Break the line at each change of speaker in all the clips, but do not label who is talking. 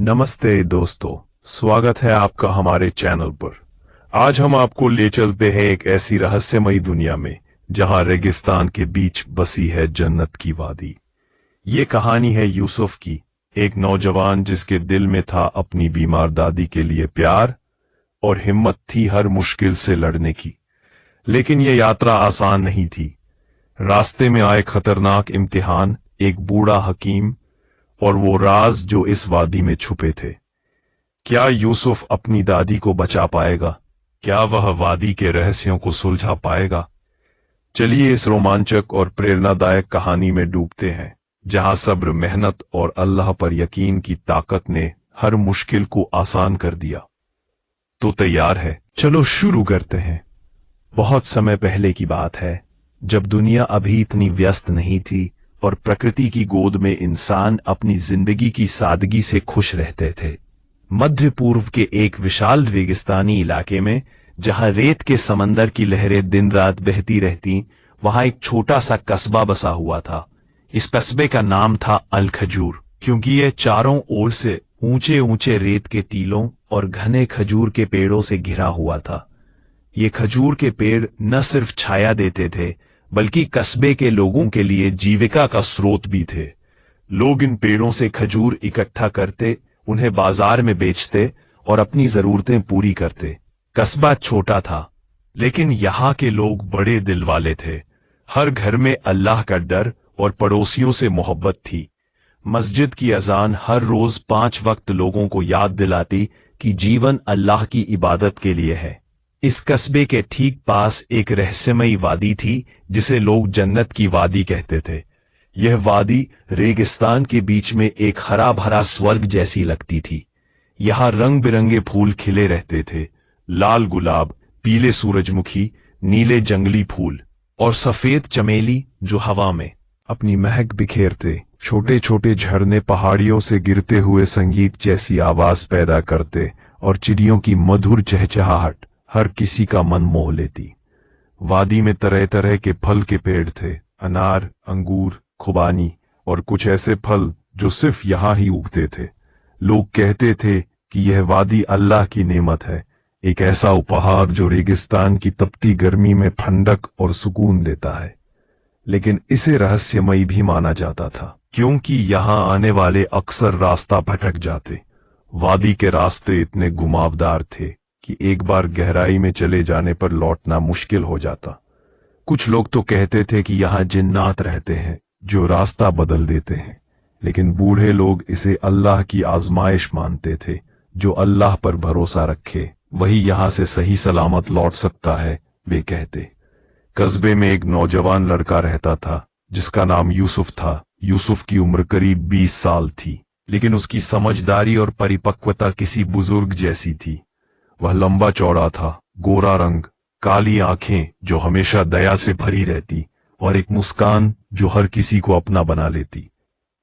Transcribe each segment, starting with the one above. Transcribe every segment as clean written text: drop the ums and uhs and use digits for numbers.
नमस्ते दोस्तों, स्वागत है आपका हमारे चैनल पर। आज हम आपको ले चलते हैं एक ऐसी रहस्यमयी दुनिया में जहां रेगिस्तान के बीच बसी है जन्नत की वादी। ये कहानी है यूसुफ की, एक नौजवान जिसके दिल में था अपनी बीमार दादी के लिए प्यार और हिम्मत थी हर मुश्किल से लड़ने की। लेकिन ये यात्रा आसान नहीं थी। रास्ते में आए खतरनाक इम्तिहान, एक बूढ़ा हकीम और वो राज जो इस वादी में छुपे थे। क्या यूसुफ अपनी दादी को बचा पाएगा? क्या वह वादी के रहस्यों को सुलझा पाएगा? चलिए इस रोमांचक और प्रेरणादायक कहानी में डूबते हैं, जहां सब्र, मेहनत और अल्लाह पर यकीन की ताकत ने हर मुश्किल को आसान कर दिया। तो तैयार है? चलो शुरू करते हैं। बहुत समय पहले की बात है, जब दुनिया अभी इतनी व्यस्त नहीं थी और प्रकृति की गोद में इंसान अपनी जिंदगी की सादगी से खुश रहते थे। मध्य पूर्व के एक विशाल रेगिस्तानी इलाके में, जहां रेत के समंदर की लहरें दिन रात बहती रहती, वहां एक छोटा सा कस्बा बसा हुआ था। इस कस्बे का नाम था अल खजूर, क्योंकि यह चारों ओर से ऊंचे ऊंचे रेत के टीलों और घने खजूर के पेड़ों से घिरा हुआ था। ये खजूर के पेड़ न सिर्फ छाया देते थे, बल्कि कस्बे के लोगों के लिए जीविका का स्रोत भी थे। लोग इन पेड़ों से खजूर इकट्ठा करते, उन्हें बाजार में बेचते और अपनी जरूरतें पूरी करते। कस्बा छोटा था, लेकिन यहाँ के लोग बड़े दिल वाले थे। हर घर में अल्लाह का डर और पड़ोसियों से मोहब्बत थी। मस्जिद की अजान हर रोज 5 वक्त लोगों को याद दिलाती कि जीवन अल्लाह की इबादत के लिए है। इस कस्बे के ठीक पास एक रहस्यमयी वादी थी, जिसे लोग जन्नत की वादी कहते थे। यह वादी रेगिस्तान के बीच में एक हरा भरा स्वर्ग जैसी लगती थी। यहाँ रंग बिरंगे फूल खिले रहते थे, लाल गुलाब, पीले सूरजमुखी, नीले जंगली फूल और सफेद चमेली जो हवा में अपनी महक बिखेरते। छोटे छोटे झरने पहाड़ियों से गिरते हुए संगीत जैसी आवाज पैदा करते और चिड़ियों की मधुर चहचहाहट हर किसी का मन मोह लेती। वादी में तरह तरह के फल के पेड़ थे, अनार, अंगूर, खुबानी और कुछ ऐसे फल जो सिर्फ यहाँ ही उगते थे। लोग कहते थे कि यह वादी अल्लाह की नेमत है, एक ऐसा उपहार जो रेगिस्तान की तपती गर्मी में ठंडक और सुकून देता है। लेकिन इसे रहस्यमयी भी माना जाता था, क्योंकि यहाँ आने वाले अक्सर रास्ता भटक जाते। वादी के रास्ते इतने घुमावदार थे कि एक बार गहराई में चले जाने पर लौटना मुश्किल हो जाता। कुछ लोग तो कहते थे कि यहाँ जिन्नात रहते हैं जो रास्ता बदल देते हैं, लेकिन बूढ़े लोग इसे अल्लाह की आजमाइश मानते थे। जो अल्लाह पर भरोसा रखे वही यहाँ से सही सलामत लौट सकता है, वे कहते। कस्बे में एक नौजवान लड़का रहता था जिसका नाम यूसुफ था। यूसुफ की उम्र करीब 20 साल थी, लेकिन उसकी समझदारी और परिपक्वता किसी बुजुर्ग जैसी थी। वह लंबा चौड़ा था, गोरा रंग, काली आंखें जो हमेशा दया से भरी रहती और एक मुस्कान जो हर किसी को अपना बना लेती।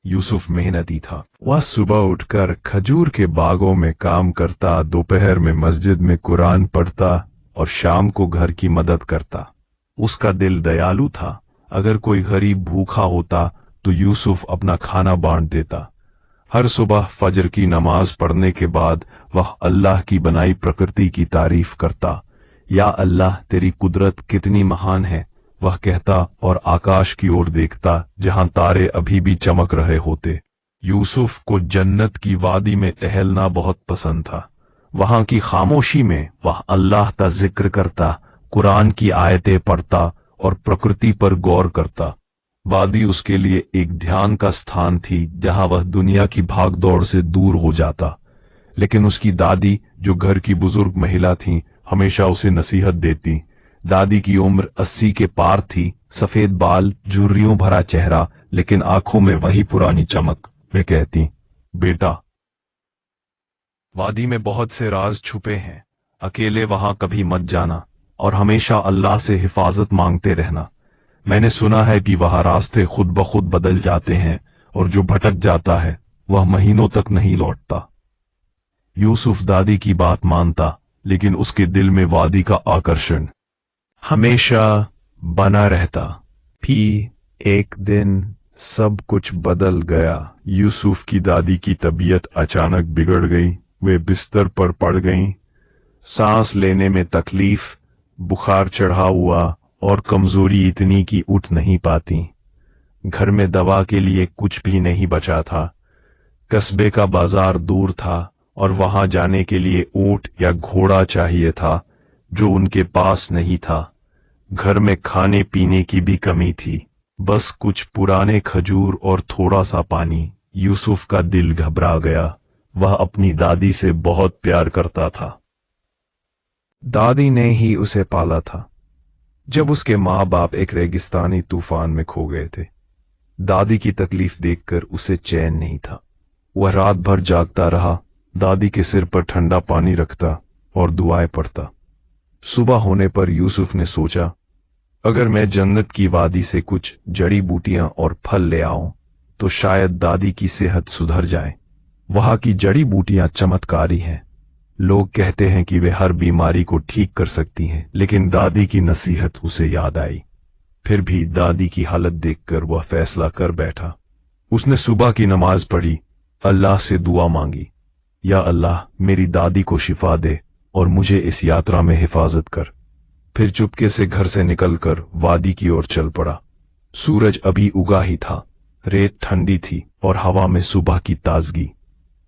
यूसुफ मेहनती था। वह सुबह उठकर खजूर के बागों में काम करता, दोपहर में मस्जिद में कुरान पढ़ता और शाम को घर की मदद करता। उसका दिल दयालु था। अगर कोई गरीब भूखा होता तो यूसुफ अपना खाना बांट देता। हर सुबह फजर की नमाज पढ़ने के बाद वह अल्लाह की बनाई प्रकृति की तारीफ करता। या अल्लाह, तेरी कुदरत कितनी महान है, वह कहता और आकाश की ओर देखता जहां तारे अभी भी चमक रहे होते। यूसुफ को जन्नत की वादी में टहलना बहुत पसंद था। वहां की खामोशी में वह अल्लाह का जिक्र करता, कुरान की आयतें पढ़ता और प्रकृति पर गौर करता। वादी उसके लिए एक ध्यान का स्थान थी, जहां वह दुनिया की भागदौड़ से दूर हो जाता। लेकिन उसकी दादी, जो घर की बुजुर्ग महिला थीं, हमेशा उसे नसीहत देती। दादी की उम्र 80 के पार थी, सफेद बाल, झुर्रियों भरा चेहरा, लेकिन आंखों में वही पुरानी चमक। वे कहती, बेटा, वादी में बहुत से राज छुपे हैं, अकेले वहां कभी मत जाना और हमेशा अल्लाह से हिफाजत मांगते रहना। मैंने सुना है कि वहां रास्ते खुद ब खुद बदल जाते हैं और जो भटक जाता है वह महीनों तक नहीं लौटता। यूसुफ दादी की बात मानता, लेकिन उसके दिल में वादी का आकर्षण हमेशा बना रहता। फिर एक दिन सब कुछ बदल गया। यूसुफ की दादी की तबीयत अचानक बिगड़ गई। वे बिस्तर पर पड़ गईं। सांस लेने में तकलीफ, बुखार चढ़ा हुआ और कमजोरी इतनी कि उठ नहीं पाती। घर में दवा के लिए कुछ भी नहीं बचा था। कस्बे का बाजार दूर था और वहां जाने के लिए ऊंट या घोड़ा चाहिए था, जो उनके पास नहीं था। घर में खाने पीने की भी कमी थी, बस कुछ पुराने खजूर और थोड़ा सा पानी। यूसुफ का दिल घबरा गया। वह अपनी दादी से बहुत प्यार करता था। दादी ने ही उसे पाला था जब उसके माँ बाप एक रेगिस्तानी तूफान में खो गए थे। दादी की तकलीफ देखकर उसे चैन नहीं था। वह रात भर जागता रहा, दादी के सिर पर ठंडा पानी रखता और दुआएं पढ़ता। सुबह होने पर यूसुफ ने सोचा, अगर मैं जन्नत की वादी से कुछ जड़ी बूटियां और फल ले आऊं तो शायद दादी की सेहत सुधर जाए। वहां की जड़ी बूटियां चमत्कारी हैं। लोग कहते हैं कि वे हर बीमारी को ठीक कर सकती हैं, लेकिन दादी की नसीहत उसे याद आई। फिर भी दादी की हालत देखकर वह फैसला कर बैठा। उसने सुबह की नमाज पढ़ी, अल्लाह से दुआ मांगी, या अल्लाह मेरी दादी को शिफा दे और मुझे इस यात्रा में हिफाजत कर। फिर चुपके से घर से निकलकर वादी की ओर चल पड़ा। सूरज अभी उगा ही था, रेत ठंडी थी और हवा में सुबह की ताजगी।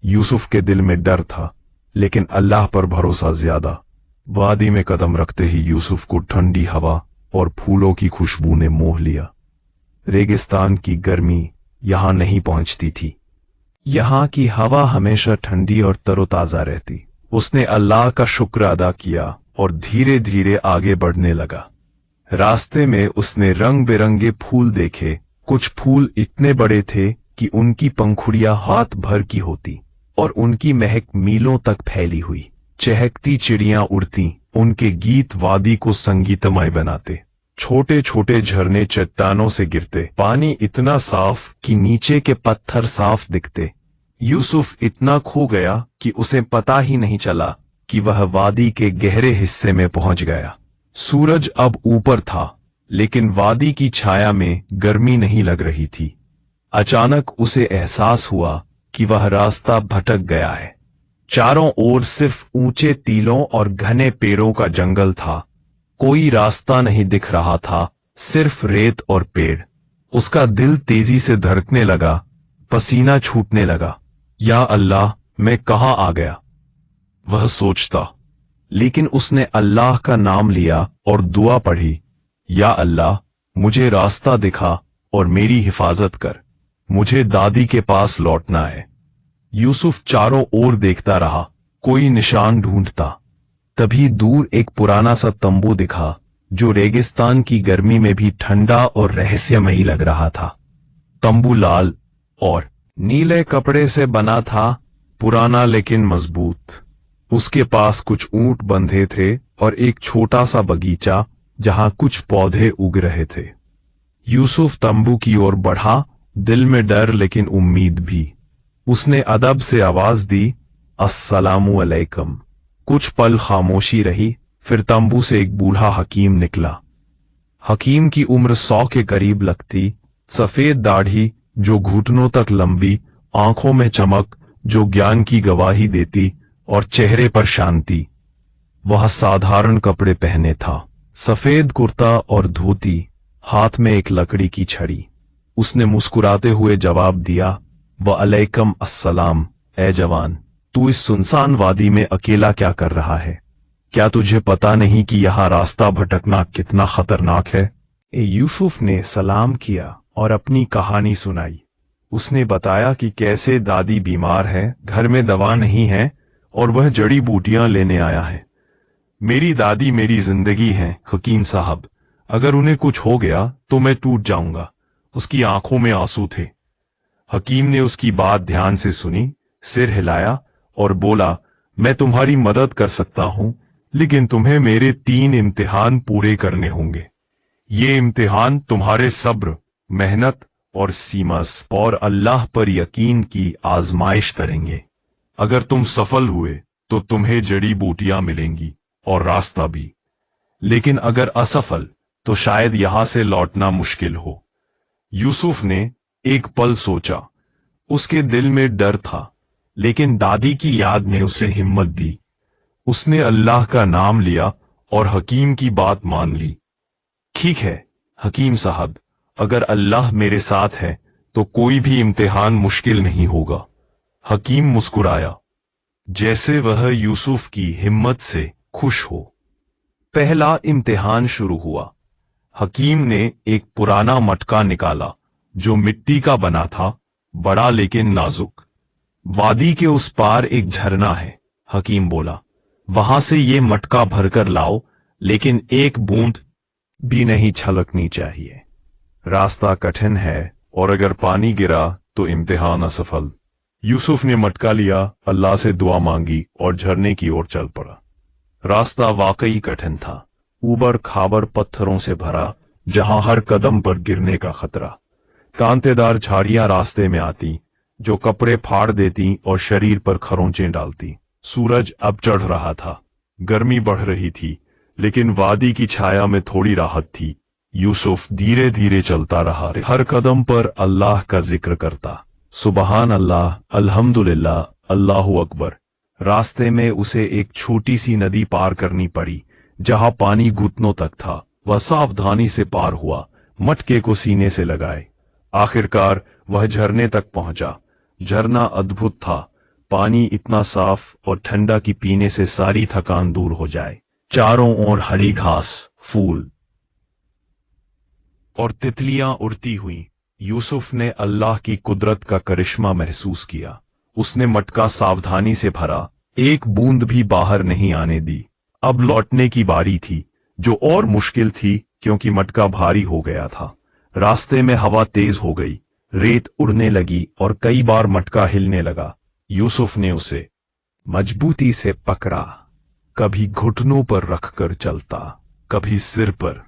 यूसुफ के दिल में डर था, लेकिन अल्लाह पर भरोसा ज्यादा। वादी में कदम रखते ही यूसुफ को ठंडी हवा और फूलों की खुशबू ने मोह लिया। रेगिस्तान की गर्मी यहां नहीं पहुंचती थी। यहां की हवा हमेशा ठंडी और तरोताजा रहती। उसने अल्लाह का शुक्र अदा किया और धीरे धीरे आगे बढ़ने लगा। रास्ते में उसने रंग बिरंगे फूल देखे। कुछ फूल इतने बड़े थे कि उनकी पंखुड़ियां हाथ भर की होती और उनकी महक मीलों तक फैली हुई। चहकती चिड़ियां उड़ती, उनके गीत वादी को संगीतमय बनाते। छोटे छोटे झरने चट्टानों से गिरते, पानी इतना साफ कि नीचे के पत्थर साफ दिखते। यूसुफ इतना खो गया कि उसे पता ही नहीं चला कि वह वादी के गहरे हिस्से में पहुंच गया। सूरज अब ऊपर था, लेकिन वादी की छाया में गर्मी नहीं लग रही थी। अचानक उसे एहसास हुआ कि वह रास्ता भटक गया है। चारों ओर सिर्फ ऊंचे टीलों और घने पेड़ों का जंगल था। कोई रास्ता नहीं दिख रहा था, सिर्फ रेत और पेड़। उसका दिल तेजी से धड़कने लगा, पसीना छूटने लगा। या अल्लाह, मैं कहां आ गया? वह सोचता, लेकिन उसने अल्लाह का नाम लिया और दुआ पढ़ी, या अल्लाह, मुझे रास्ता दिखा और मेरी हिफाजत कर। मुझे दादी के पास लौटना है। यूसुफ चारों ओर देखता रहा, कोई निशान ढूंढता। तभी दूर एक पुराना सा तंबू दिखा, जो रेगिस्तान की गर्मी में भी ठंडा और रहस्यमयी लग रहा था। तंबू लाल और नीले कपड़े से बना था, पुराना लेकिन मजबूत। उसके पास कुछ ऊंट बंधे थे और एक छोटा सा बगीचा जहां कुछ पौधे उग रहे थे। यूसुफ तंबू की ओर बढ़ा, दिल में डर लेकिन उम्मीद भी। उसने अदब से आवाज दी, अस्सलामु अलैकुम। कुछ पल खामोशी रही, फिर तंबू से एक बूढ़ा हकीम निकला। हकीम की उम्र 100 के करीब लगती, सफेद दाढ़ी जो घुटनों तक लंबी, आंखों में चमक जो ज्ञान की गवाही देती और चेहरे पर शांति। वह साधारण कपड़े पहने था, सफेद कुर्ता और धोती, हाथ में एक लकड़ी की छड़ी। उसने मुस्कुराते हुए जवाब दिया, वालेकुम अस्सलाम। ए जवान, तू इस सुनसान वादी में अकेला क्या कर रहा है? क्या तुझे पता नहीं कि यहाँ रास्ता भटकना कितना खतरनाक है? यूसुफ ने सलाम किया और अपनी कहानी सुनाई। उसने बताया कि कैसे दादी बीमार है, घर में दवा नहीं है और वह जड़ी बूटियां लेने आया है। मेरी दादी मेरी जिंदगी है हकीम साहब, अगर उन्हें कुछ हो गया तो मैं टूट जाऊंगा। उसकी आंखों में आंसू थे। हकीम ने उसकी बात ध्यान से सुनी, सिर हिलाया और बोला, मैं तुम्हारी मदद कर सकता हूं, लेकिन तुम्हें मेरे 3 इम्तिहान पूरे करने होंगे। ये इम्तिहान तुम्हारे सब्र, मेहनत और सीमस और अल्लाह पर यकीन की आजमाइश करेंगे। अगर तुम सफल हुए तो तुम्हें जड़ी बूटियां मिलेंगी और रास्ता भी, लेकिन अगर असफल तो शायद यहां से लौटना मुश्किल हो। यूसुफ ने एक पल सोचा। उसके दिल में डर था, लेकिन दादी की याद ने उसे हिम्मत दी। उसने अल्लाह का नाम लिया और हकीम की बात मान ली। ठीक है हकीम साहब, अगर अल्लाह मेरे साथ है तो कोई भी इम्तिहान मुश्किल नहीं होगा। हकीम मुस्कुराया, जैसे वह यूसुफ की हिम्मत से खुश हो। पहला इम्तिहान शुरू हुआ। हकीम ने एक पुराना मटका निकाला जो मिट्टी का बना था, बड़ा लेकिन नाजुक। वादी के उस पार एक झरना है, हकीम बोला। वहां से ये मटका भरकर लाओ, लेकिन एक बूंद भी नहीं छलकनी चाहिए। रास्ता कठिन है और अगर पानी गिरा तो इम्तिहान असफल। यूसुफ ने मटका लिया, अल्लाह से दुआ मांगी और झरने की ओर चल पड़ा। रास्ता वाकई कठिन था, ऊबड़ खाबड़ पत्थरों से भरा, जहां हर कदम पर गिरने का खतरा। कांटेदार झाड़ियां रास्ते में आती, जो कपड़े फाड़ देती और शरीर पर खरोंचें डालती। सूरज अब चढ़ रहा था, गर्मी बढ़ रही थी, लेकिन वादी की छाया में थोड़ी राहत थी। यूसुफ धीरे धीरे चलता रहा, हर कदम पर अल्लाह का जिक्र करता। सुबहान अल्लाह, अल्हम्दुलिल्लाह, अल्लाहु अकबर। रास्ते में उसे एक छोटी सी नदी पार करनी पड़ी, जहां पानी घुटनों तक था। वह सावधानी से पार हुआ, मटके को सीने से लगाए। आखिरकार वह झरने तक पहुंचा। झरना अद्भुत था, पानी इतना साफ और ठंडा कि पीने से सारी थकान दूर हो जाए। चारों ओर हरी घास, फूल और तितलियां उड़ती हुईं। यूसुफ ने अल्लाह की कुदरत का करिश्मा महसूस किया। उसने मटका सावधानी से भरा, एक बूंद भी बाहर नहीं आने दी। अब लौटने की बारी थी, जो और मुश्किल थी क्योंकि मटका भारी हो गया था। रास्ते में हवा तेज हो गई, रेत उड़ने लगी और कई बार मटका हिलने लगा। यूसुफ ने उसे मजबूती से पकड़ा, कभी घुटनों पर रखकर चलता, कभी सिर पर।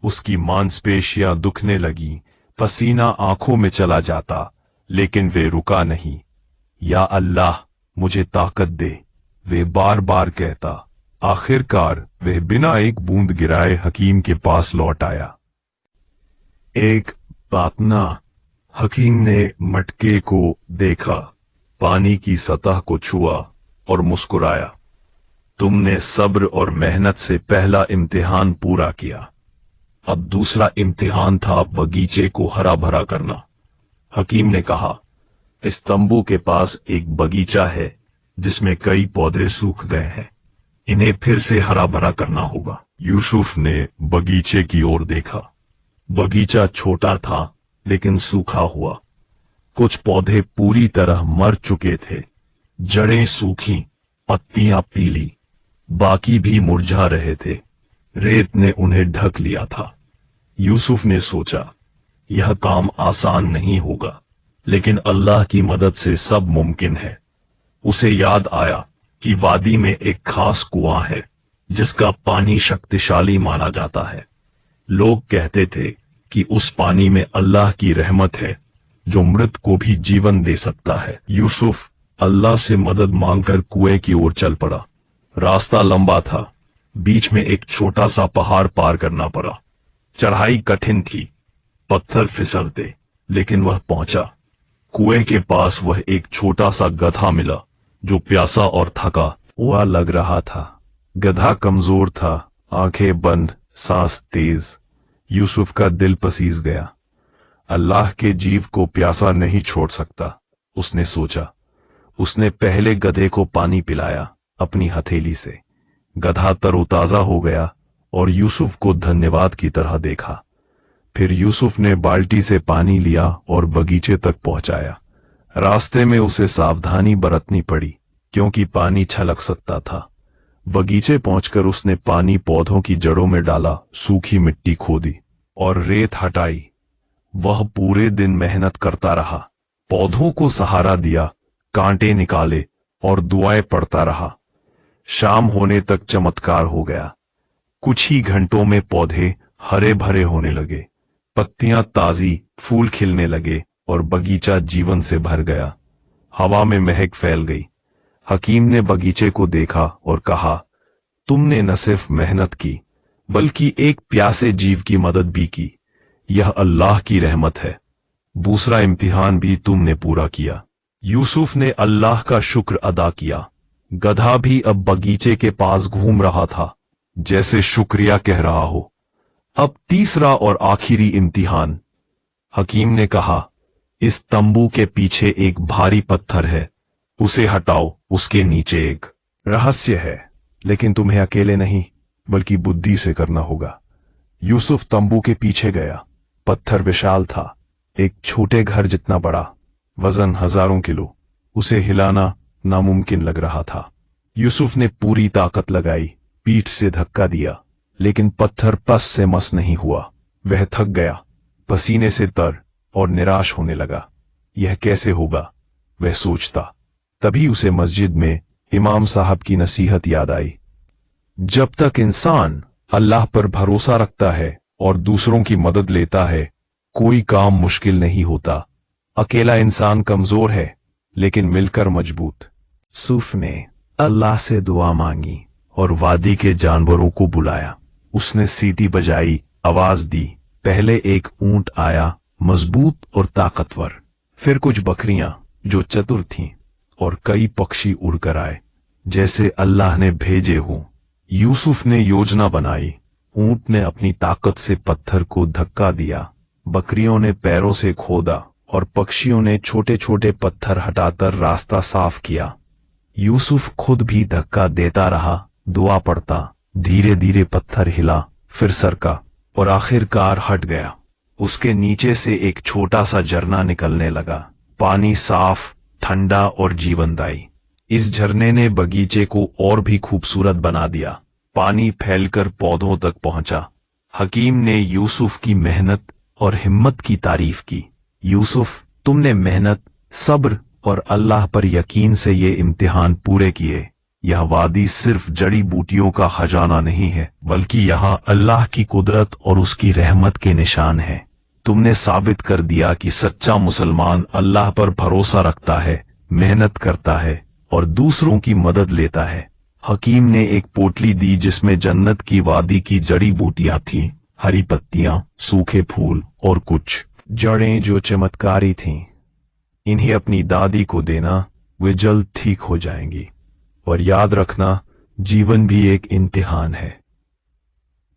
उसकी मांसपेशियां दुखने लगी, पसीना आंखों में चला जाता, लेकिन वे रुका नहीं। या अल्लाह, मुझे ताकत दे, वे बार बार कहता। आखिरकार वह बिना एक बूंद गिराए हकीम के पास लौट आया। एक बात ना, हकीम ने मटके को देखा, पानी की सतह को छुआ और मुस्कुराया। तुमने सब्र और मेहनत से पहला इम्तिहान पूरा किया। अब दूसरा इम्तिहान था बगीचे को हरा भरा करना। हकीम ने कहा, इस तंबू के पास एक बगीचा है जिसमें कई पौधे सूख गए हैं, इन्हें फिर से हरा भरा करना होगा। यूसुफ ने बगीचे की ओर देखा। बगीचा छोटा था लेकिन सूखा हुआ। कुछ पौधे पूरी तरह मर चुके थे, जड़ें सूखी, पत्तियां पीली, बाकी भी मुरझा रहे थे। रेत ने उन्हें ढक लिया था। यूसुफ ने सोचा, यह काम आसान नहीं होगा, लेकिन अल्लाह की मदद से सब मुमकिन है। उसे याद आया कि वादी में एक खास कुआं है जिसका पानी शक्तिशाली माना जाता है। लोग कहते थे कि उस पानी में अल्लाह की रहमत है जो मृत को भी जीवन दे सकता है। यूसुफ अल्लाह से मदद मांगकर कुएं की ओर चल पड़ा। रास्ता लंबा था, बीच में एक छोटा सा पहाड़ पार करना पड़ा। चढ़ाई कठिन थी, पत्थर फिसलते, लेकिन वह पहुंचा। कुएं के पास वह एक छोटा सा गधा मिला जो प्यासा और थका हुआ लग रहा था। गधा कमजोर था, आंखें बंद, सांस तेज। यूसुफ का दिल पसीज गया। अल्लाह के जीव को प्यासा नहीं छोड़ सकता, उसने सोचा। उसने पहले गधे को पानी पिलाया अपनी हथेली से। गधा तरोताजा हो गया और यूसुफ को धन्यवाद की तरह देखा। फिर यूसुफ ने बाल्टी से पानी लिया और बगीचे तक पहुंचाया। रास्ते में उसे सावधानी बरतनी पड़ी क्योंकि पानी छलक सकता था। बगीचे पहुंचकर उसने पानी पौधों की जड़ों में डाला, सूखी मिट्टी खोदी और रेत हटाई। वह पूरे दिन मेहनत करता रहा, पौधों को सहारा दिया, कांटे निकाले और दुआएं पढ़ता रहा। शाम होने तक चमत्कार हो गया। कुछ ही घंटों में पौधे हरे भरे होने लगे, पत्तियां ताजी, फूल खिलने लगे और बगीचा जीवन से भर गया। हवा में महक फैल गई। हकीम ने बगीचे को देखा और कहा, तुमने न सिर्फ मेहनत की बल्कि एक प्यासे जीव की मदद भी की। यह अल्लाह की रहमत है। दूसरा इम्तिहान भी तुमने पूरा किया। यूसुफ ने अल्लाह का शुक्र अदा किया। गधा भी अब बगीचे के पास घूम रहा था, जैसे शुक्रिया कह रहा हो। अब तीसरा और आखिरी इम्तिहान। हकीम ने कहा, इस तंबू के पीछे एक भारी पत्थर है, उसे हटाओ, उसके नीचे एक रहस्य है, लेकिन तुम्हें अकेले नहीं बल्कि बुद्धि से करना होगा। यूसुफ तंबू के पीछे गया। पत्थर विशाल था, एक छोटे घर जितना बड़ा, वजन हजारों किलो। उसे हिलाना नामुमकिन लग रहा था। यूसुफ ने पूरी ताकत लगाई, पीठ से धक्का दिया, लेकिन पत्थर पस से मस नहीं हुआ। वह थक गया, पसीने से तर और निराश होने लगा। यह कैसे होगा, वह सोचता। तभी उसे मस्जिद में इमाम साहब की नसीहत याद आई। जब तक इंसान अल्लाह पर भरोसा रखता है और दूसरों की मदद लेता है, कोई काम मुश्किल नहीं होता। अकेला इंसान कमजोर है, लेकिन मिलकर मजबूत। यूसुफ ने अल्लाह से दुआ मांगी और वादी के जानवरों को बुलाया। उसने सीटी बजाई, आवाज दी। पहले एक ऊंट आया, मजबूत और ताकतवर। फिर कुछ बकरियां जो चतुर थीं, और कई पक्षी उड़कर आए, जैसे अल्लाह ने भेजे हों। यूसुफ ने योजना बनाई। ऊंट ने अपनी ताकत से पत्थर को धक्का दिया, बकरियों ने पैरों से खोदा और पक्षियों ने छोटे छोटे पत्थर हटाकर रास्ता साफ किया। यूसुफ खुद भी धक्का देता रहा, दुआ पढ़ता। धीरे धीरे पत्थर हिला, फिर सरका और आखिरकार हट गया। उसके नीचे से एक छोटा सा झरना निकलने लगा। पानी साफ, ठंडा और जीवनदायी। इस झरने ने बगीचे को और भी खूबसूरत बना दिया। पानी फैलकर पौधों तक पहुंचा। हकीम ने यूसुफ की मेहनत और हिम्मत की तारीफ की। यूसुफ, तुमने मेहनत, सब्र और अल्लाह पर यकीन से ये इम्तिहान पूरे किए। यह वादी सिर्फ जड़ी बूटियों का खजाना नहीं है, बल्कि यहाँ अल्लाह की कुदरत और उसकी रहमत के निशान है। तुमने साबित कर दिया कि सच्चा मुसलमान अल्लाह पर भरोसा रखता है, मेहनत करता है और दूसरों की मदद लेता है। हकीम ने एक पोटली दी जिसमें जन्नत की वादी की जड़ी बूटियां थीं, हरी पत्तियां, सूखे फूल और कुछ जड़ें जो चमत्कारी थीं। इन्हें अपनी दादी को देना, वे जल्द ठीक हो जाएंगी। और याद रखना, जीवन भी एक इम्तिहान है।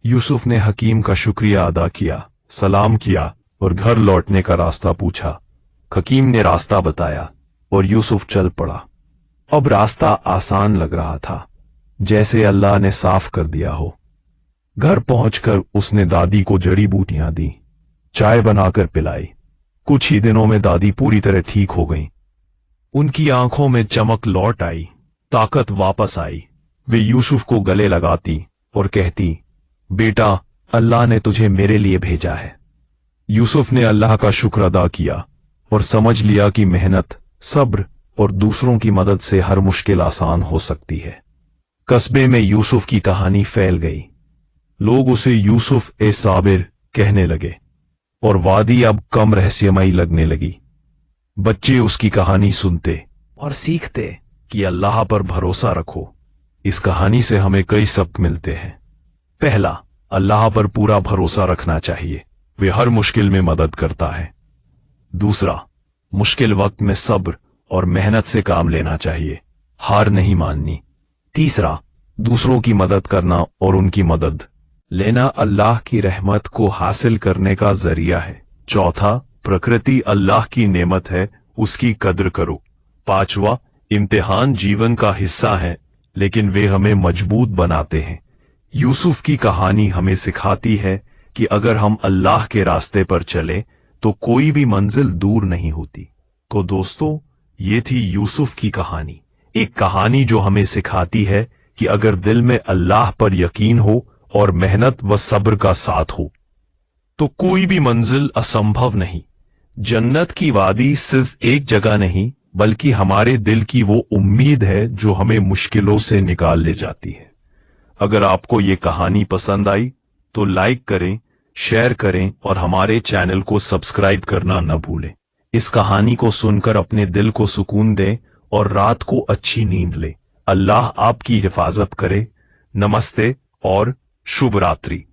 यूसुफ ने हकीम का शुक्रिया अदा किया, सलाम किया और घर लौटने का रास्ता पूछा। हकीम ने रास्ता बताया और यूसुफ चल पड़ा। अब रास्ता आसान लग रहा था, जैसे अल्लाह ने साफ कर दिया हो। घर पहुंचकर उसने दादी को जड़ी बूटियां दी, चाय बनाकर पिलाई। कुछ ही दिनों में दादी पूरी तरह ठीक हो गई। उनकी आंखों में चमक लौट आई, ताकत वापस आई। वे यूसुफ को गले लगाती और कहती, बेटा, अल्लाह ने तुझे मेरे लिए भेजा है। यूसुफ ने अल्लाह का शुक्र अदा किया और समझ लिया कि मेहनत, सब्र और दूसरों की मदद से हर मुश्किल आसान हो सकती है। कस्बे में यूसुफ की कहानी फैल गई। लोग उसे यूसुफ ए साबिर कहने लगे और वादी अब कम रहस्यमयी लगने लगी। बच्चे उसकी कहानी सुनते और सीखते कि अल्लाह पर भरोसा रखो। इस कहानी से हमें कई सबक मिलते हैं। पहला, अल्लाह पर पूरा भरोसा रखना चाहिए, वे हर मुश्किल में मदद करता है। दूसरा, मुश्किल वक्त में सब्र और मेहनत से काम लेना चाहिए, हार नहीं माननी। तीसरा, दूसरों की मदद करना और उनकी मदद लेना अल्लाह की रहमत को हासिल करने का जरिया है। चौथा, प्रकृति अल्लाह की नेमत है, उसकी कद्र करो। पांचवा, इम्तिहान जीवन का हिस्सा है, लेकिन वे हमें मजबूत बनाते हैं। यूसुफ की कहानी हमें सिखाती है कि अगर हम अल्लाह के रास्ते पर चले तो कोई भी मंजिल दूर नहीं होती। तो दोस्तों, ये थी यूसुफ की कहानी, एक कहानी जो हमें सिखाती है कि अगर दिल में अल्लाह पर यकीन हो और मेहनत व सब्र का साथ हो तो कोई भी मंजिल असंभव नहीं। जन्नत की वादी सिर्फ एक जगह नहीं, बल्कि हमारे दिल की वो उम्मीद है जो हमें मुश्किलों से निकाल ले जाती है। अगर आपको ये कहानी पसंद आई तो लाइक करें, शेयर करें और हमारे चैनल को सब्सक्राइब करना न भूलें। इस कहानी को सुनकर अपने दिल को सुकून दें और रात को अच्छी नींद लें। अल्लाह आपकी हिफाजत करे। नमस्ते और शुभ रात्रि।